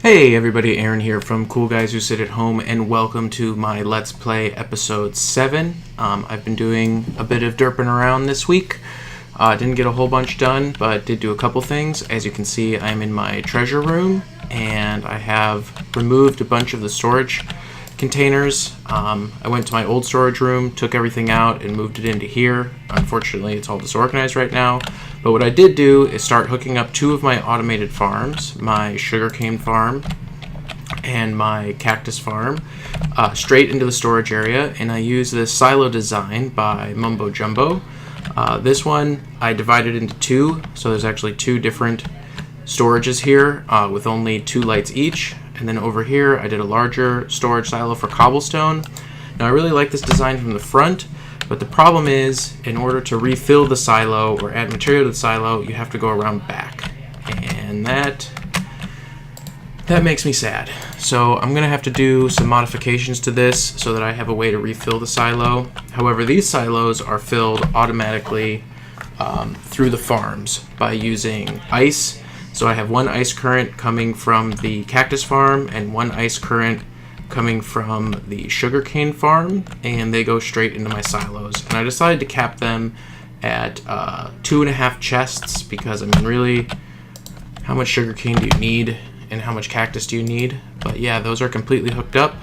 Hey everybody, Aaron here from Cool Guys Who Sit at Home, and welcome to my Let's Play episode 7. I've been doing a bit of derping around this week. Didn't get a whole bunch done, but did do a couple things. As you can see, I'm in my treasure room, and I have removed a bunch of the storage containers. I went to my old storage room, took everything out, and moved it into here. Unfortunately, it's all disorganized right now. But what I did do is start hooking up two of my automated farms, my sugarcane farm and my cactus farm, straight into the storage area. And I use this silo design by Mumbo Jumbo. This one I divided into two, so there's actually two different storages here with only 2 lights each. And then over here I did a larger storage silo for cobblestone. Now I really like this design from the front, but the problem is, in order to refill the silo or add material to the silo, you have to go around back. And that makes me sad. So I'm going to have to do some modifications to this so that I have a way to refill the silo. However, these silos are filled automatically through the farms by using ice. So I have one ice current coming from the cactus farm and one ice current coming from the sugarcane farm, and they go straight into my silos. And I decided to cap them at 2.5 chests because, I mean, really, how much sugarcane do you need and how much cactus do you need? But yeah, those are completely hooked up.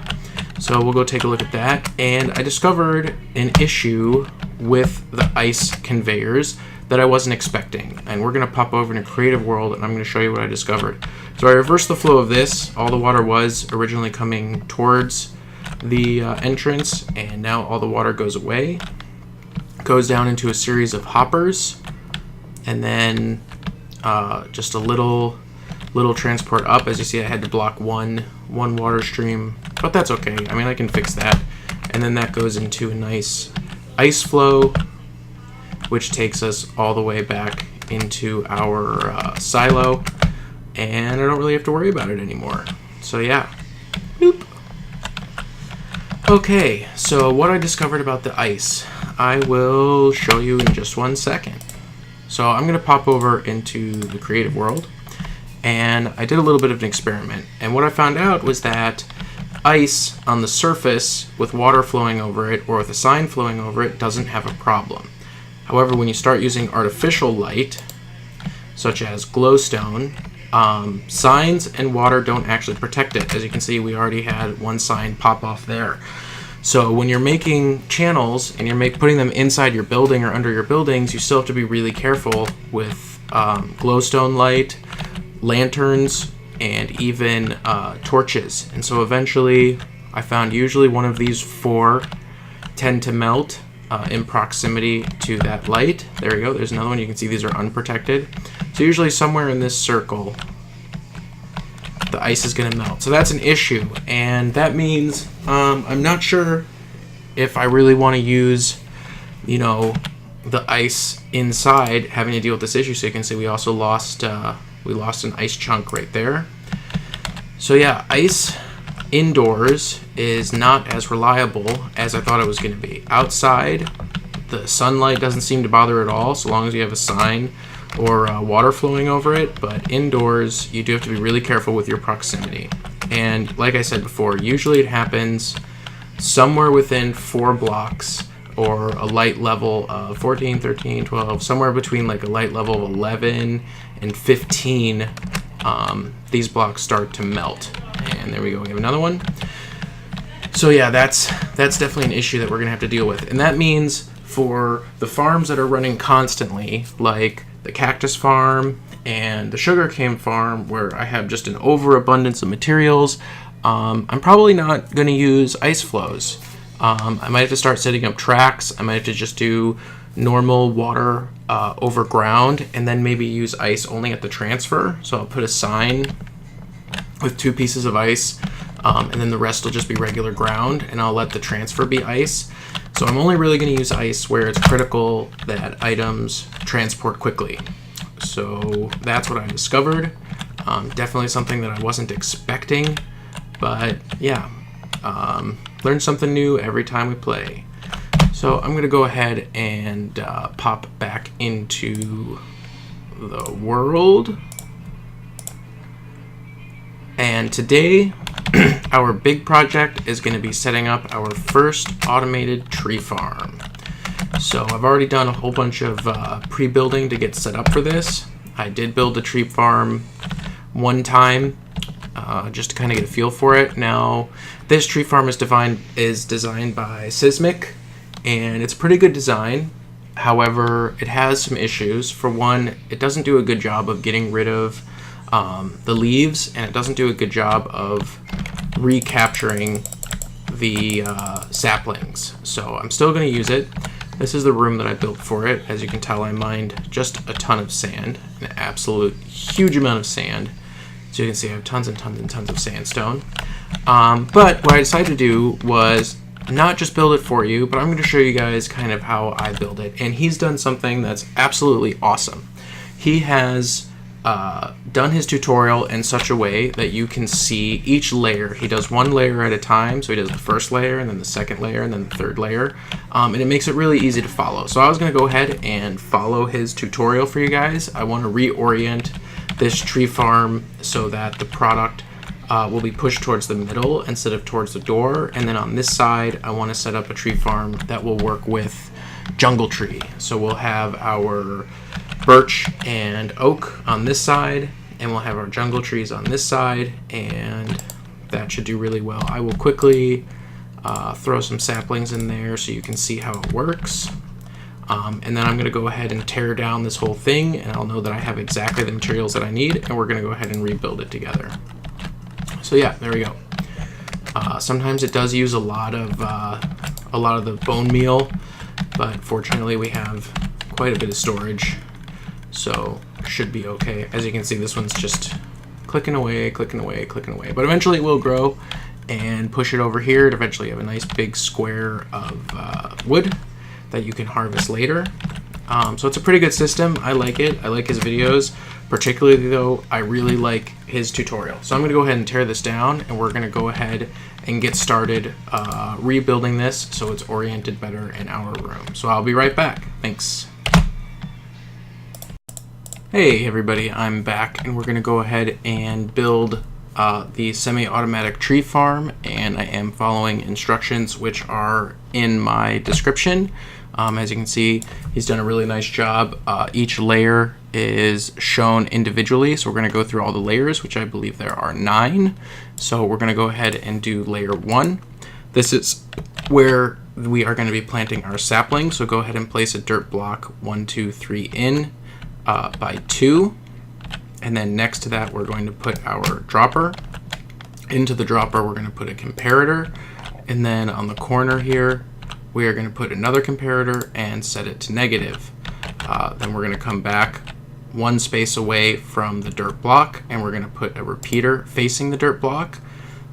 So we'll go take a look at that. And I discovered an issue with the ice conveyors that I wasn't expecting. And we're going to pop over into Creative World, and I'm going to show you what I discovered. So I reversed the flow of this. All the water was originally coming towards the entrance, and now all the water goes away. Goes down into a series of hoppers, and then just a little transport up. As you see, I had to block one water stream, but that's okay. I mean, I can fix that. And then that goes into a nice ice flow, which takes us all the way back into our silo, and I don't really have to worry about it anymore. So yeah. Boop. Okay, so what I discovered about the ice, I will show you in just 1 second. So I'm going to pop over into the Creative World, and I did a little bit of an experiment. And what I found out was that ice on the surface with water flowing over it or with a sign flowing over it doesn't have a problem. However, when you start using artificial light, such as glowstone, signs and water don't actually protect it. As you can see, we already had one sign pop off there. So when you're making channels and you're putting them inside your building or under your buildings, you still have to be really careful with glowstone light, lanterns, and even torches. And so eventually I found usually one of these 4 tend to melt in proximity to that light. There we go, there's another one. You can see these are unprotected. So usually somewhere in this circle the ice is going to melt. So that's an issue, and that means I'm not sure if I really want to use, you know, the ice inside having to deal with this issue. So you can see we also lost an ice chunk right there. So yeah, ice indoors is not as reliable as I thought it was going to be. Outside, the sunlight doesn't seem to bother at all, so long as you have a sign or water flowing over it. But indoors, you do have to be really careful with your proximity. And like I said before, usually it happens somewhere within 4 blocks or a light level of 14, 13, 12, somewhere between like a light level of 11 and 15. These blocks start to melt. And there we go, we have another one. So yeah, that's definitely an issue that we're gonna have to deal with. And that means for the farms that are running constantly, like the cactus farm and the sugarcane farm, where I have just an overabundance of materials, I'm probably not gonna use ice flows. I might have to start setting up tracks. I might have to just do normal water over ground, and then maybe use ice only at the transfer. So I'll put a sign with 2 pieces of ice, and then the rest will just be regular ground, and I'll let the transfer be ice. So I'm only really going to use ice where it's critical that items transport quickly. So that's what I discovered. Definitely something that I wasn't expecting, but yeah, learn something new every time we play. So I'm going to go ahead and pop back into the world. And today, our big project is going to be setting up our first automated tree farm. So I've already done a whole bunch of pre-building to get set up for this. I did build a tree farm one time just to kind of get a feel for it. Now, this tree farm is designed by Sesmic, and it's a pretty good design. However, it has some issues. For one, it doesn't do a good job of getting rid of the leaves, and it doesn't do a good job of recapturing the saplings. So I'm still going to use it. This is the room that I built for it. As you can tell, I mined just a ton of sand, an absolute huge amount of sand. So you can see I have tons and tons and tons of sandstone. But what I decided to do was not just build it for you, but I'm going to show you guys kind of how I build it. And he's done something that's absolutely awesome. He has done his tutorial in such a way that you can see each layer. He does one layer at a time, so he does the first layer, and then the second layer, and then the third layer, and it makes it really easy to follow. So I was going to go ahead and follow his tutorial for you guys. I want to reorient this tree farm so that the product will be pushed towards the middle instead of towards the door, and then on this side I want to set up a tree farm that will work with jungle tree. So we'll have our birch and oak on this side, and we'll have our jungle trees on this side, and that should do really well. I will quickly throw some saplings in there so you can see how it works, and then I'm going to go ahead and tear down this whole thing, and I'll know that I have exactly the materials that I need, and we're going to go ahead and rebuild it together. So yeah, there we go. Sometimes it does use a lot of the bone meal, but fortunately we have quite a bit of storage, so should be okay. As you can see, this one's just clicking away, clicking away, clicking away. But eventually it will grow and push it over here to eventually have a nice big square of wood that you can harvest later. So it's a pretty good system. I like it. I like his videos. Particularly though, I really like his tutorial. So I'm going to go ahead and tear this down, and we're going to go ahead and get started rebuilding this so it's oriented better in our room. So I'll be right back. Thanks. Hey everybody, I'm back, and we're going to go ahead and build the semi-automatic tree farm, and I am following instructions which are in my description. As you can see, he's done a really nice job. Each layer is shown individually, so we're going to go through all the layers, which I believe there are 9. So we're going to go ahead and do layer 1. This is where we are going to be planting our saplings, so go ahead and place a dirt block 1, 2, 3 in by 2, and then next to that we're going to put our dropper. Into the dropper we're going to put a comparator, and then on the corner here we are going to put another comparator and set it to negative. Then we're going to come back one space away from the dirt block, and we're going to put a repeater facing the dirt block,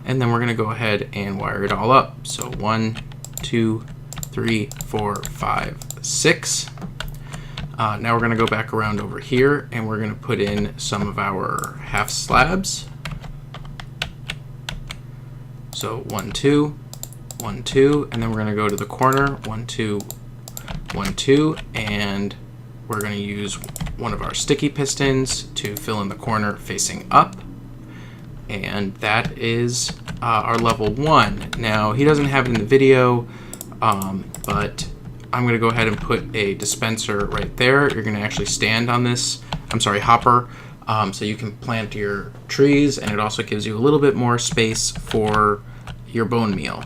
and then we're going to go ahead and wire it all up. So 1, 2, 3, 4, 5, 6. Now we're going to go back around over here, and we're going to put in some of our half slabs. So 1, 2, 1, 2, and then we're going to go to the corner, 1, 2, 1, 2, and we're going to use one of our sticky pistons to fill in the corner facing up, and that is our level 1. Now he doesn't have it in the video, but I'm going to go ahead and put a dispenser right there. You're going to actually stand on this, hopper, so you can plant your trees, and it also gives you a little bit more space for your bone meal.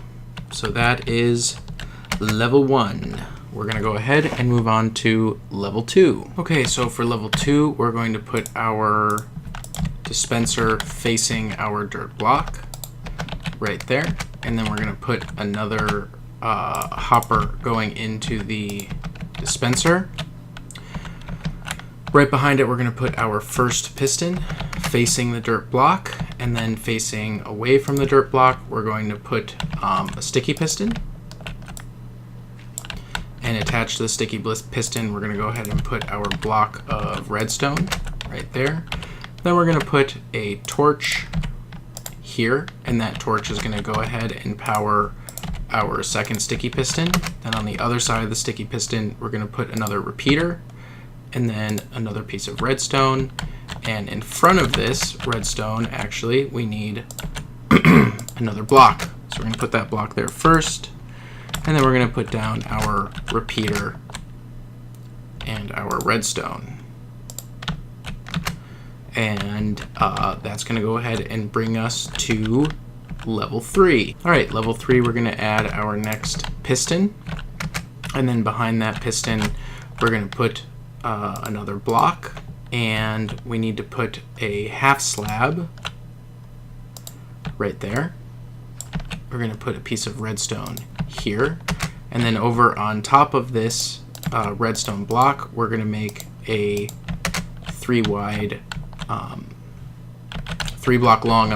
So that is level 1. We're going to go ahead and move on to level 2. Okay, so for level 2, we're going to put our dispenser facing our dirt block right there, and then we're going to put another hopper going into the dispenser. Right behind it, we're going to put our first piston facing the dirt block, and then facing away from the dirt block, we're going to put a sticky piston. And attached to the sticky piston, we're going to go ahead and put our block of redstone right there. Then we're going to put a torch here, and that torch is going to go ahead and power our second sticky piston. Then on the other side of the sticky piston, we're going to put another repeater, and then another piece of redstone, And in front of this redstone, actually, we need another block. So we're going to put that block there first, and then we're going to put down our repeater and our redstone. And that's going to go ahead and bring us to level 3. All right, level 3, we're going to add our next piston. And then behind that piston, we're going to put another block. And we need to put a half slab right there. We're going to put a piece of redstone here. And then over on top of this redstone block, we're going to make a 3 block long,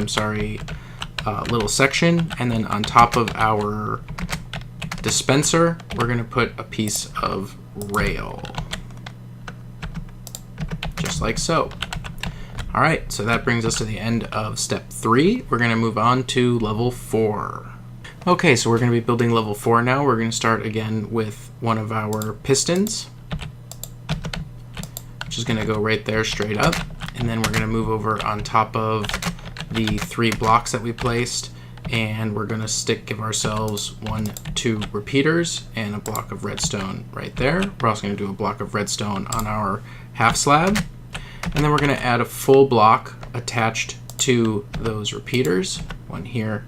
little section. And then on top of our dispenser, we're going to put a piece of rail. Just like so. All right, so that brings us to the end of step 3. We're going to move on to level 4. Okay, so we're going to be building level 4 now. We're going to start again with one of our pistons, which is going to go right there straight up. And then we're going to move over on top of the 3 blocks that we placed, and we're going to give ourselves 1, 2 repeaters and a block of redstone right there. We're also going to do a block of redstone on our half slab. And then we're going to add a full block attached to those repeaters. 1 here,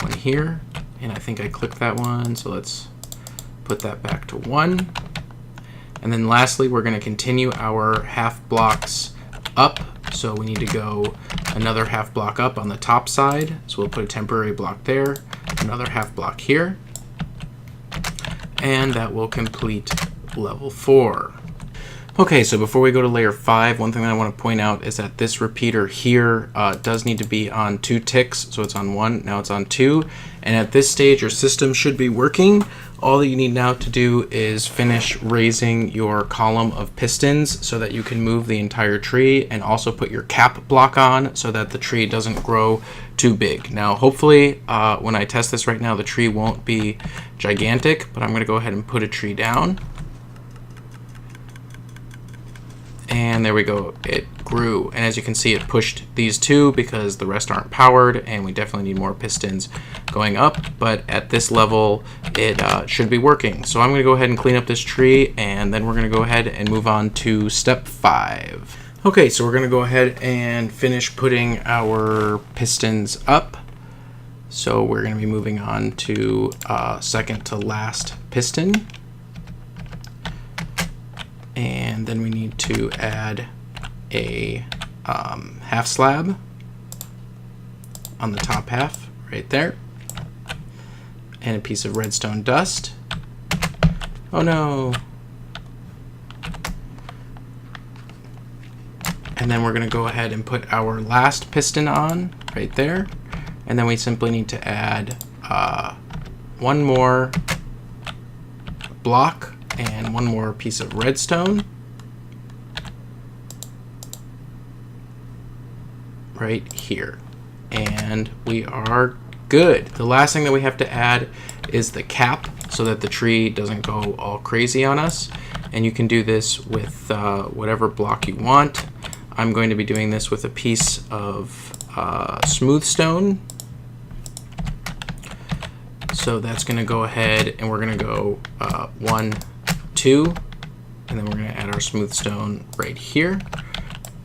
1 here. And I think I clicked that one, so let's put that back to 1. And then lastly, we're going to continue our half blocks up. So we need to go another half block up on the top side. So we'll put a temporary block there, another half block here. And that will complete level 4. Okay, so before we go to layer 5, one thing that I want to point out is that this repeater here does need to be on 2 ticks. So it's on 1, now it's on 2. And at this stage, your system should be working. All that you need now to do is finish raising your column of pistons so that you can move the entire tree, and also put your cap block on so that the tree doesn't grow too big. Now, hopefully, when I test this right now, the tree won't be gigantic, but I'm going to go ahead and put a tree down. And there we go, it grew. And as you can see, it pushed these 2 because the rest aren't powered, and we definitely need more pistons going up. But at this level, it should be working. So I'm going to go ahead and clean up this tree, and then we're going to go ahead and move on to step 5. Okay, so we're going to go ahead and finish putting our pistons up. So we're going to be moving on to second to last piston. And then we need to add a half slab on the top half right there, and a piece of redstone dust. Oh no! And then we're going to go ahead and put our last piston on right there, and then we simply need to add 1 more block and 1 more piece of redstone right here, and we are good. The last thing that we have to add is the cap so that the tree doesn't go all crazy on us, and you can do this with whatever block you want. I'm going to be doing this with a piece of smooth stone. So that's going to go ahead, and we're going to go 1, 2, and then we're going to add our smooth stone right here,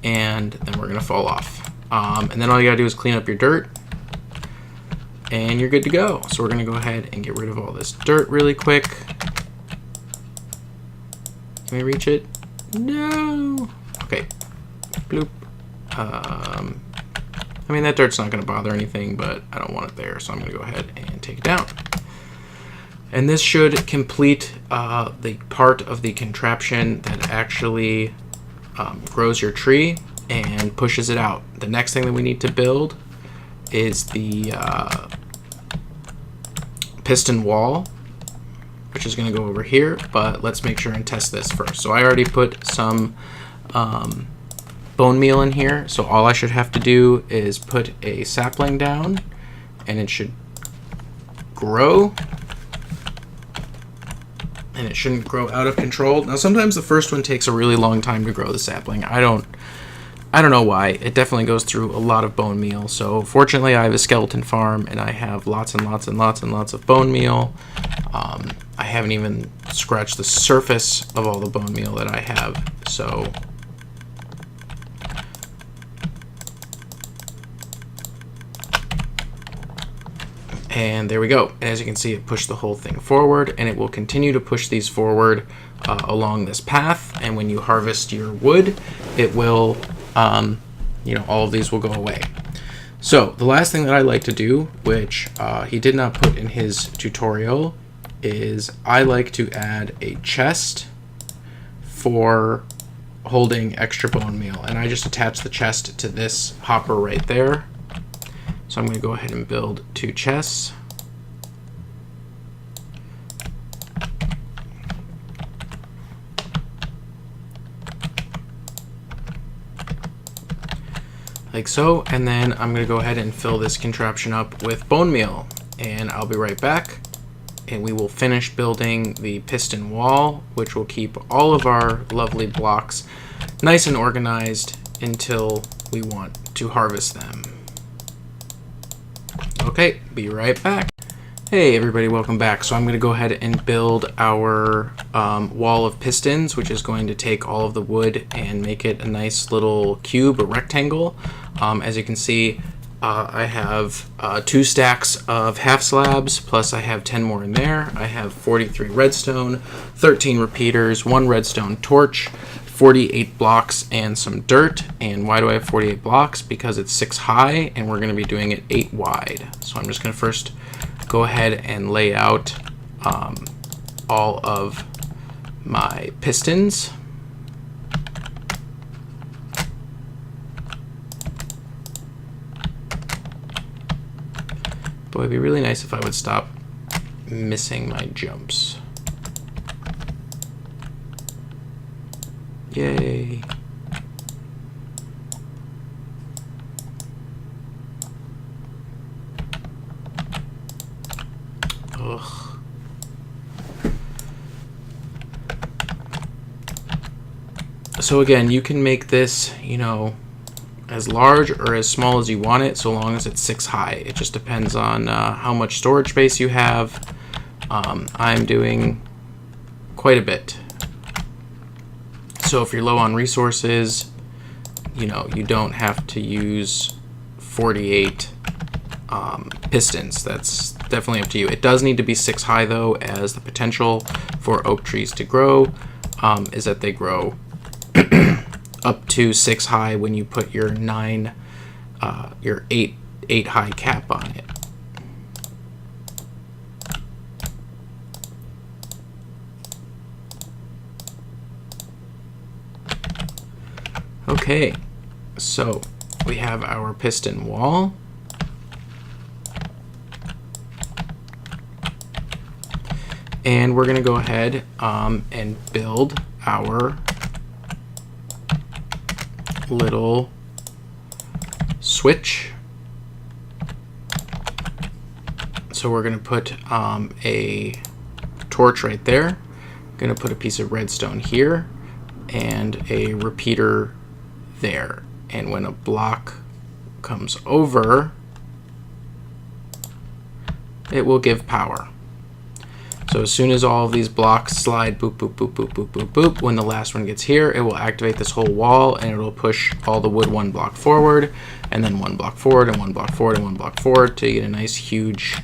and then we're going to fall off. And then all you got to do is clean up your dirt, and you're good to go. So we're going to go ahead and get rid of all this dirt really quick. Can we reach it? No. Okay. Bloop. I mean, that dirt's not going to bother anything, but I don't want it there, so I'm going to go ahead and take it down. And this should complete the part of the contraption that actually grows your tree and pushes it out. The next thing that we need to build is the piston wall, which is going to go over here, but let's make sure and test this first. So I already put some bone meal in here, so all I should have to do is put a sapling down, and it should grow. And it shouldn't grow out of control. Now sometimes the first one takes a really long time to grow, the sapling. I don't I don't know why. It definitely goes through a lot of bone meal. So fortunately, I have a skeleton farm, and I have lots and lots and lots and lots of bone meal. I haven't even scratched the surface of all the bone meal that I have. So and there we go. And as you can see, it pushed the whole thing forward, and it will continue to push these forward along this path. And when you harvest your wood, it will, you know, all of these will go away. So the last thing that I like to do, which he did not put in his tutorial, is I like to add a chest for holding extra bone meal. And I just attach the chest to this hopper right there. So I'm going to go ahead and build 2 chests. Like so, and then I'm going to go ahead and fill this contraption up with bone meal, and I'll be right back, and we will finish building the piston wall, which will keep all of our lovely blocks nice and organized until we want to harvest them. Okay, be right back. Hey everybody, welcome back. So I'm going to go ahead and build our wall of pistons, which is going to take all of the wood and make it a nice little cube, a rectangle. As you can see, I have 2 stacks of half slabs, plus I have 10 more in there. I have 43 redstone, 13 repeaters, 1 redstone torch, 48 blocks, and some dirt. And why do I have 48 blocks? Because it's 6 high, and we're going to be doing it 8 wide. So I'm just going to first go ahead and lay out all of my pistons. Boy, it'd be really nice if I would stop missing my jumps. Yay. Ugh. So again, you can make this, you know, as large or as small as you want it, so long as it's 6 high. It just depends on how much storage space you have. I'm doing quite a bit. So if you're low on resources, you know, you don't have to use 48 pistons. That's definitely up to you. It does need to be 6 high though, as the potential for oak trees to grow is that they grow up to 6 high when you put your 8 high cap on it. Okay, so we have our piston wall. And we're going to go ahead and build our little switch. So we're going to put a torch right there. I'm going to put a piece of redstone here and a repeater there. And when a block comes over, it will give power. So as soon as all of these blocks slide, boop, boop, boop, boop, boop, boop, boop, when the last one gets here, it will activate this whole wall, and it will push all the wood 1 block forward, and then 1 block forward, and 1 block forward, and 1 block forward, to get a nice huge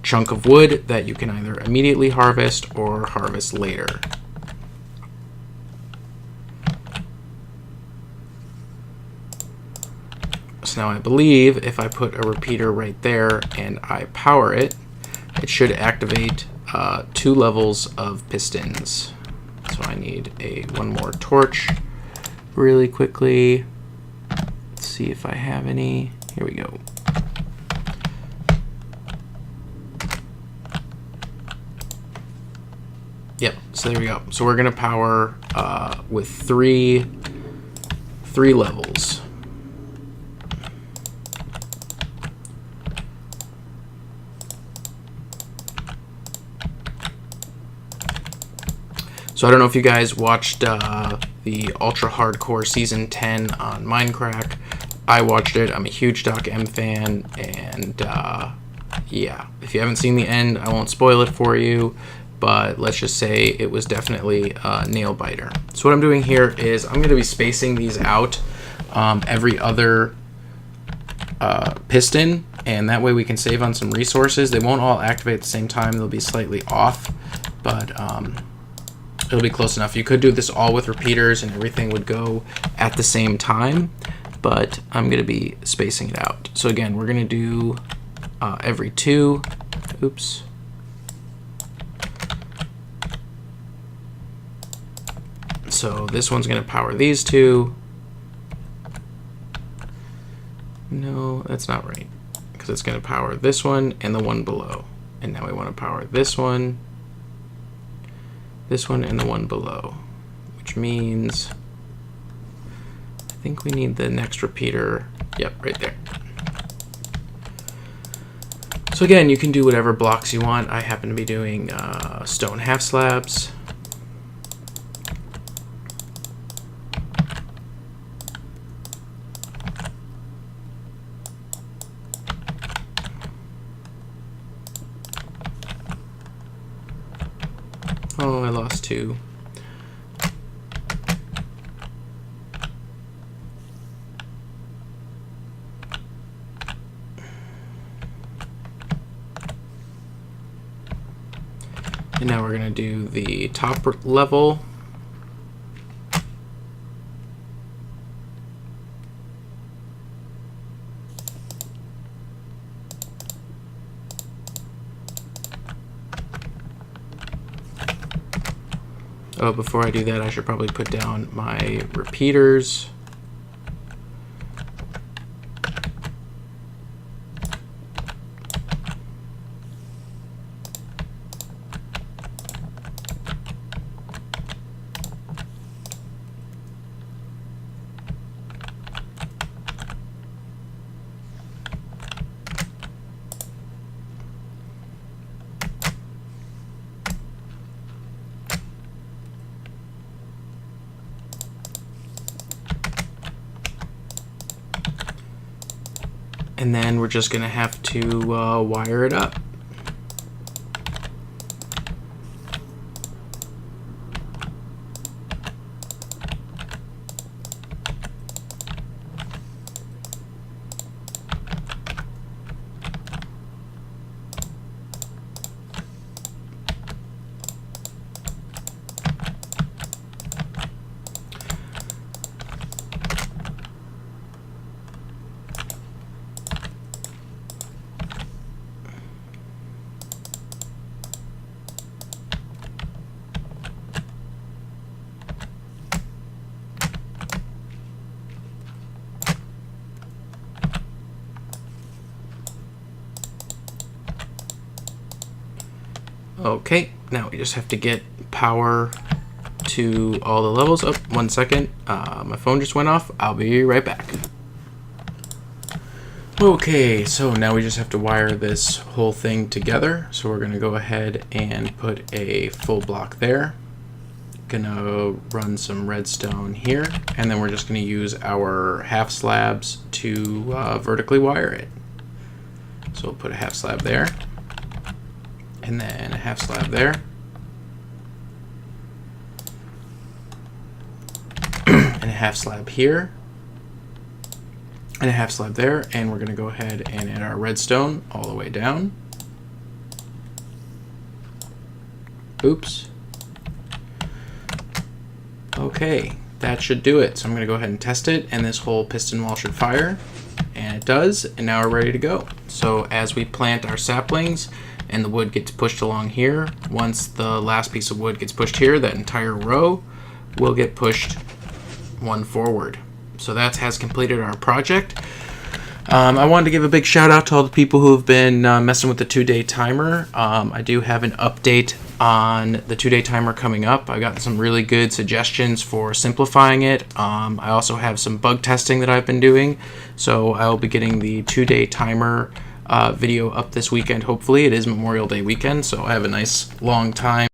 chunk of wood that you can either immediately harvest or harvest later. So now I believe if I put a repeater right there and I power it, it should activate 2 levels of pistons. So I need 1 more torch really quickly. Let's see if I have any. Here we go. Yep, so there we go. So we're gonna power with three levels. So I don't know if you guys watched the Ultra Hardcore Season 10 on Minecraft. I watched it. I'm a huge Doc M fan, and yeah, if you haven't seen the end, I won't spoil it for you, but let's just say it was definitely a nail biter. So what I'm doing here is I'm going to be spacing these out every other piston, and that way we can save on some resources. They won't all activate at the same time. They'll be slightly off, but it'll be close enough. You could do this all with repeaters and everything would go at the same time, but I'm going to be spacing it out. So again, we're going to do every 2. Oops. So this one's going to power these 2. No, that's not right, because it's going to power this one and the one below. And now we want to power this one, and the one below, which means I think we need the next repeater. Yep, right there. So again, you can do whatever blocks you want. I happen to be doing stone half slabs. Oh, I lost 2. And now we're going to do the top level. Oh, before I do that, I should probably put down my repeaters. And then we're just going to have to wire it up. Okay, now we just have to get power to all the levels. Oh, 1 second. My phone just went off. I'll be right back. Okay, so now we just have to wire this whole thing together. So we're going to go ahead and put a full block there. Gonna run some redstone here, and then we're just going to use our half slabs to vertically wire it. So we'll put a half slab there, and then a half slab there, and a half slab here, and a half slab there, and we're going to go ahead and add our redstone all the way down. Oops. Okay, that should do it. So I'm going to go ahead and test it, and this whole piston wall should fire, and it does, and now we're ready to go. So as we plant our saplings and the wood gets pushed along here, once the last piece of wood gets pushed here, that entire row will get pushed one forward. So that has completed our project. I wanted to give a big shout out to all the people who have been messing with the 2-day timer. I do have an update on the 2-day timer coming up. I got some really good suggestions for simplifying it. I also have some bug testing that I've been doing. So I'll be getting the 2-day timer video up this weekend. Hopefully, it is Memorial Day weekend, so I have a nice long time